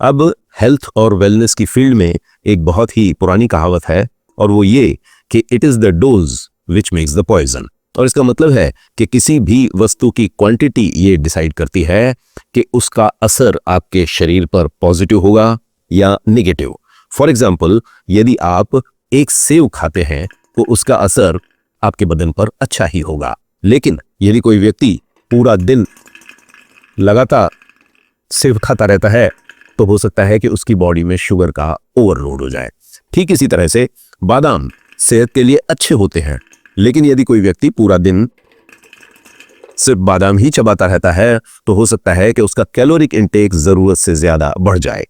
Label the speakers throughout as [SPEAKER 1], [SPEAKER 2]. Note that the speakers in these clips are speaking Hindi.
[SPEAKER 1] अब हेल्थ और वेलनेस की फील्ड में एक बहुत ही पुरानी कहावत है और वो ये कि it is the dose which makes the poison. और इसका मतलब है कि किसी भी वस्तु की क्वांटिटी ये डिसाइड करती है कि उसका असर आपके शरीर पर पॉजिटिव होगा या नेगेटिव। फॉर एग्जाम्पल, यदि आप एक सेव खाते हैं तो उसका असर आपके बदन पर अच्छा ही होगा, लेकिन यदि कोई व्यक्ति पूरा दिन लगातार सेव खाता रहता है तो हो सकता है कि उसकी बॉडी में शुगर का ओवरलोड हो जाए। ठीक इसी तरह से बादाम सेहत के लिए अच्छे होते हैं, लेकिन यदि कोई व्यक्ति पूरा दिन सिर्फ बादाम ही चबाता रहता है तो हो सकता है कि उसका कैलोरिक इंटेक जरूरत से ज्यादा बढ़ जाए।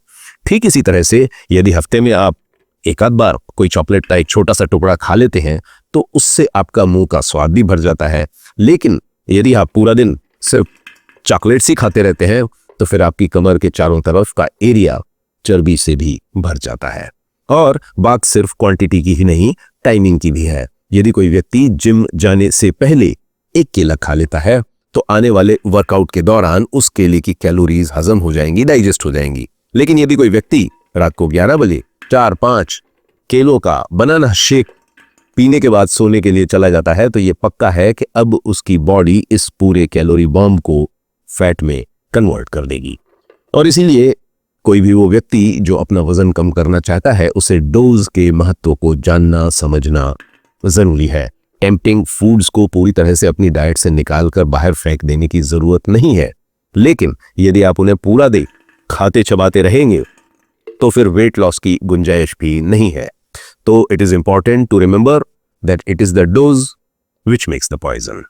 [SPEAKER 1] ठीक इसी तरह से यदि हफ्ते में आप एक आध बार कोई चॉकलेट का एक छोटा सा टुकड़ा खा लेते हैं तो उससे आपका मुंह का स्वाद भी भर जाता है, लेकिन यदि आप पूरा दिन सिर्फ चॉकलेट्स ही खाते रहते हैं तो फिर आपकी कमर के चारों तरफ का एरिया चर्बी से भी भर जाता है। और बात सिर्फ क्वांटिटी की ही नहीं, टाइमिंग की भी है। यदि कोई व्यक्ति जिम जाने से पहले एक केला खा लेता है तो आने वाले वर्कआउट के दौरान उस केले की कैलोरीज हजम हो जाएंगी, डाइजेस्ट हो जाएंगी। लेकिन यदि कोई व्यक्ति रात को 11 बजे 4-5 केलों का बनाना शेक पीने के बाद सोने के लिए चला जाता है तो यह पक्का है कि अब उसकी बॉडी इस पूरे कैलोरी बॉम्ब को फैट में कन्वर्ट कर देगी। और इसीलिए कोई भी वो व्यक्ति जो अपना वजन कम करना चाहता है उसे डोज के महत्व को जानना समझना जरूरी है। टेम्पटिंग फूड्स को पूरी तरह से अपनी डाइट से निकालकर बाहर फेंक देने की जरूरत नहीं है, लेकिन यदि आप उन्हें पूरा दिन खाते चबाते रहेंगे तो फिर वेट लॉस की गुंजाइश भी नहीं है। तो it is important to remember that it is the dose which makes the poison.